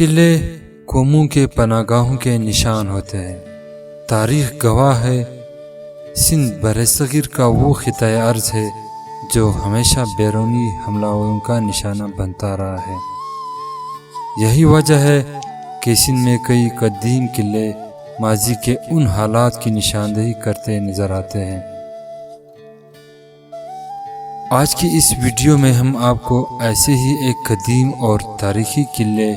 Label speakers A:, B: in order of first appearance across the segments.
A: किले कौमों के पनागाहों के निशान होते हैं। तारीख गवाह है, सिंध बरसगीर का वो खिताए अर्ज है जो हमेशा बैरूनी हमलावरों का निशाना बनता रहा है। यही वजह है कि सिंध में कई कदीम किले माजी के उन हालात की निशानदेही करते नजर आते हैं। आज की इस वीडियो में हम आपको ऐसे ही एक कदीम और तारीखी किले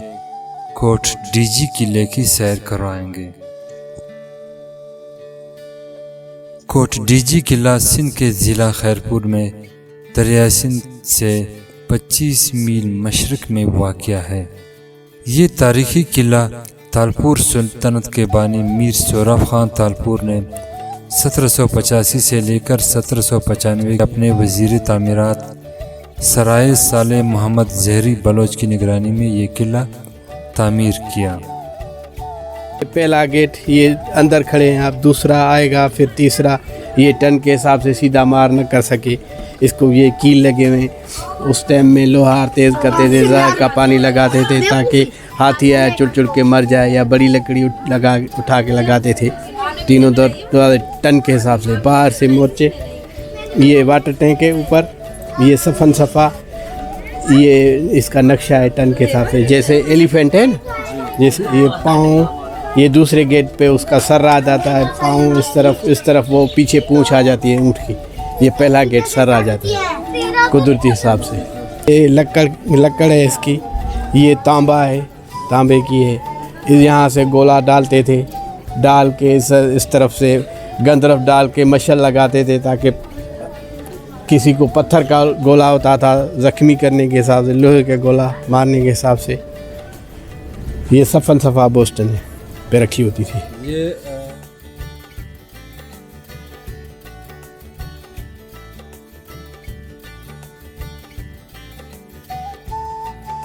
A: कोट डीजी किले की सैर करवाएंगे। कोट डीजी किला सिंध के ज़िला खैरपुर में दरिया सिंध से 25 मील मशरक़ में वाक़या है। ये तारीखी किला तालपुर सुल्तनत के बानी मीर सोहराब खान तालपुर ने 1785 से लेकर 1795 अपने वज़ीर तामीरात सराय साले मोहम्मद ज़हरी बलोच की निगरानी में ये किला तामीर किया।
B: पहला गेट ये अंदर खड़े हैं, आप दूसरा आएगा, फिर तीसरा। ये टन के हिसाब से सीधा मार न कर सके, इसको ये कील लगे हुए। उस टाइम में लोहार तेज़ करते थे, जहर का पानी लगाते थे ताकि हाथी आया चुड़ के मर जाए, या बड़ी लकड़ी उठा के लगाते थे। तीनों टन के हिसाब से बाहर से मोर्चे, ये वाटर टैंक के ऊपर, ये सफ़न सफ़ा, ये इसका नक्शा है टन के हिसाब से। जैसे एलिफेंट है ना, जैसे ये पाँव, ये दूसरे गेट पे उसका सर आ जाता है, पाँव इस तरफ वो पीछे पूँछ आ जाती है ऊँट की। ये पहला गेट सर आ जाता है कुदरती हिसाब से। ये लक्कड़ है इसकी, ये तांबा है, तांबे की है। यहाँ से गोला डालते थे, डाल के इस तरफ से गंदरफ डाल के मशल लगाते थे ताकि किसी को पत्थर का गोला होता था ज़ख्मी करने के हिसाब से, लोहे का गोला मारने के हिसाब से। ये सफ़न सफ़ा बोस्टन है पे रखी होती थी। ये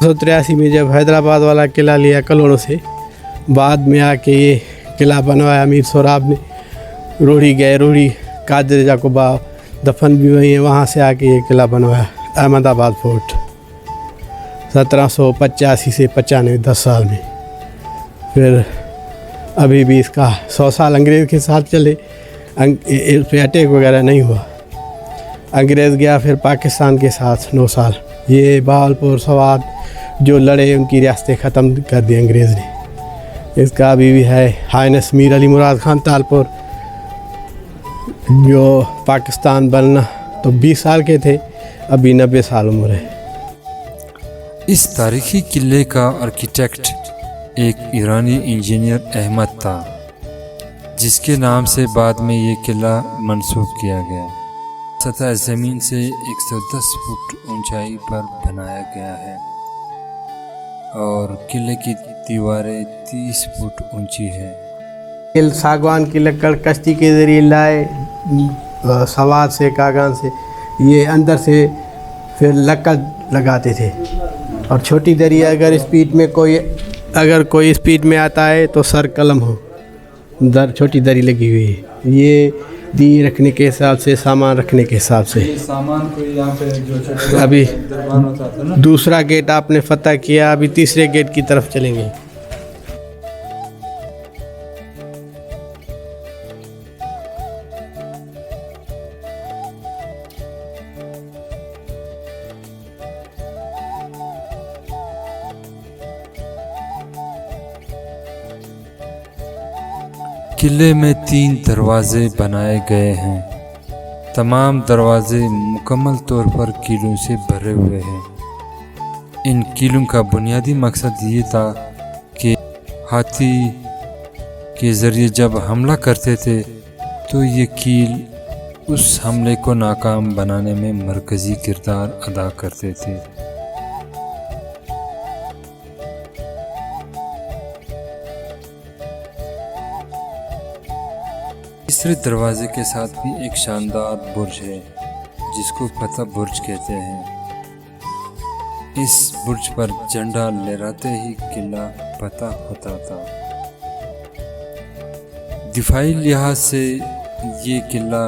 B: 1983 में जब हैदराबाद वाला किला लिया कलोड़ों से, बाद में आके ये किला बनवाया मीर सोहराब ने। रोड़ी गए, रोड़ी कादिर जाकुबा दफन भी वही है, वहाँ से आके ये किला बनवाया अहमदाबाद फोर्ट 1785 से 95, 10 साल में। फिर अभी भी इसका 100 साल अंग्रेज़ के साथ चले, इस पर अटैक वगैरह नहीं हुआ। अंग्रेज़ गया फिर पाकिस्तान के साथ 9 साल। ये बहावलपुर सवात जो लड़े उनकी रियासतें ख़त्म कर दी अंग्रेज़ ने। इसका अभी भी है हाइनेस मीर अली मुराद खान तालपुर, जो पाकिस्तान बनना तो 20 साल के थे, अभी 90 साल उम्र है।
A: इस तारीखी किले का आर्किटेक्ट एक ईरानी इंजीनियर अहमद था, जिसके नाम से बाद में ये किला मंसूब किया गया। सतह ज़मीन से 110 फुट ऊंचाई पर बनाया गया है और किले की दीवारें 30 फुट ऊंची है।
B: सागवान की लकड़ कश्ती के ज़रिए लाए, सवाद से, कागान से, ये अंदर से फिर लक्कड़ लगाते थे। और छोटी दरी अगर कोई स्पीड में आता है तो सर कलम हो, छोटी दरी लगी हुई है। ये दी रखने के हिसाब से, सामान रखने के हिसाब से।
A: सामान को यहाँ पे जो
B: अभी दूसरा गेट आपने फतह किया, अभी तीसरे गेट की तरफ चलेंगे।
A: किले में 3 दरवाजे बनाए गए हैं। तमाम दरवाजे मुकम्मल तौर पर कीलों से भरे हुए हैं। इन कीलों का बुनियादी मकसद ये था कि हाथी के ज़रिए जब हमला करते थे तो ये कील उस हमले को नाकाम बनाने में मरकज़ी किरदार अदा करते थे। तीसरे दरवाजे के साथ भी एक शानदार बुर्ज है जिसको फतह बुर्ज कहते हैं। इस बुर्ज पर झंडा लहराते ही किला फतह होता था। दिफाई लिहाज से ये किला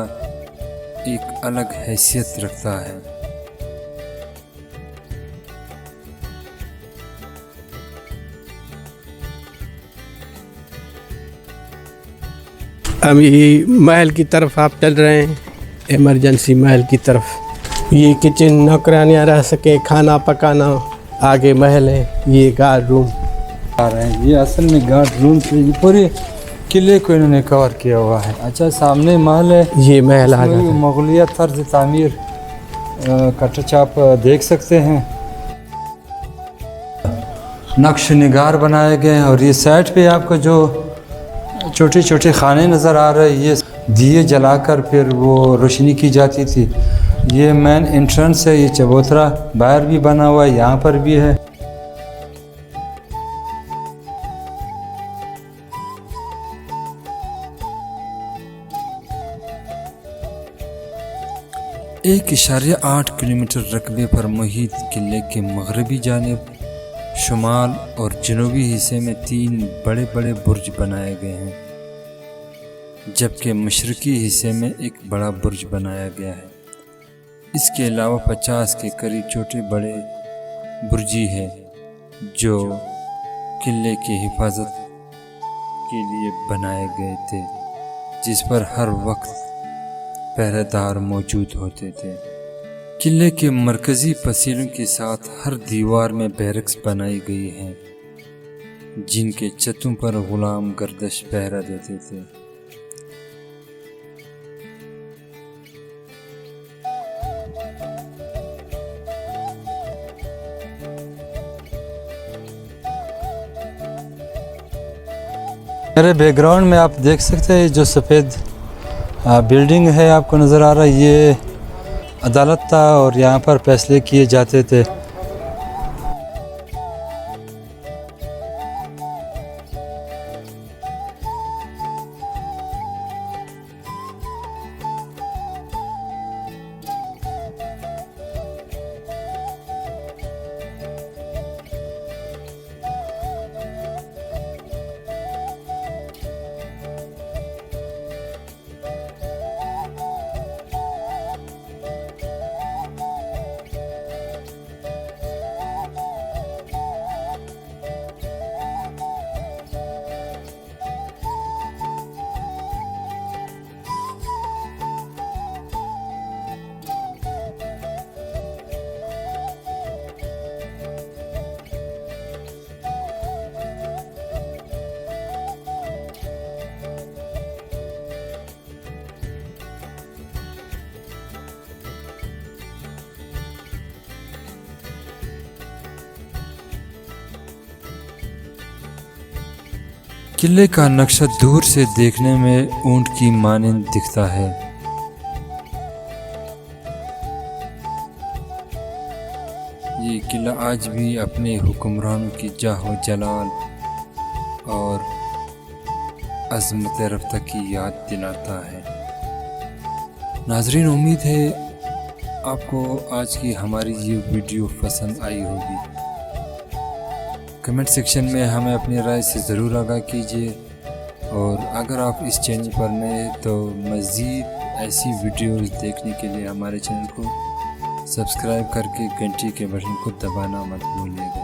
A: एक अलग हैसियत रखता है।
B: हम ये महल की तरफ आप चल रहे हैं, इमरजेंसी महल की तरफ। ये किचन, नौकरानियाँ रह सके, खाना पकाना। आगे महल है, ये गार्ड रूम
A: आ रहे हैं। ये असल में गार्ड रूम से ये पूरे किले को इन्होंने कवर किया हुआ है। अच्छा, सामने महल है,
B: ये महल आ
A: इसमें
B: जाता है।
A: मुगलिया तर्ज तामीर का टच आप देख सकते हैं। नक्श निगार बनाए गए हैं और ये साइड पे आपको जो छोटे छोटे खाने नज़र आ रहे हैं, ये दिए जलाकर फिर वो रोशनी की जाती थी। ये मेन एंट्रेंस है, ये चबूतरा बाहर भी बना हुआ है, यहाँ पर भी है। एक इशारे 8 किलोमीटर रकबे पर मुहित किले के मगरबी जानिब, शुमाल और जनूबी हिस्से में 3 बड़े बड़े बुर्ज बनाए गए हैं, जबकि मशरकी हिस्से में एक बड़ा बुर्ज बनाया गया है। इसके अलावा 50 के करीब छोटे बड़े बुर्जी है जो किले की हिफाजत के लिए बनाए गए थे, जिस पर हर वक्त पहरेदार मौजूद होते थे। किले के मरकजी पसीलों के साथ हर दीवार में बैरक्स बनाई गई हैं, जिनके छतों पर गुलाम गर्दश पहरा देते थे। मेरे बैकग्राउंड में आप देख सकते हैं जो सफ़ेद बिल्डिंग है आपको नज़र आ रहा है, ये अदालत था और यहाँ पर फैसले किए जाते थे। किले का नक्शा दूर से देखने में ऊंट की मानंद दिखता है। ये किला आज भी अपने हुक्मरानों की जाहो जलाल और अज़मत रफ्ता की याद दिलाता है। नाजरीन, उम्मीद है आपको आज की हमारी ये वीडियो पसंद आई होगी। कमेंट सेक्शन में हमें अपनी राय से ज़रूर आगाह कीजिए, और अगर आप इस चैनल पर नए हैं तो मज़ीद ऐसी वीडियोस देखने के लिए हमारे चैनल को सब्सक्राइब करके घंटी के बटन को दबाना मत भूलिएगा।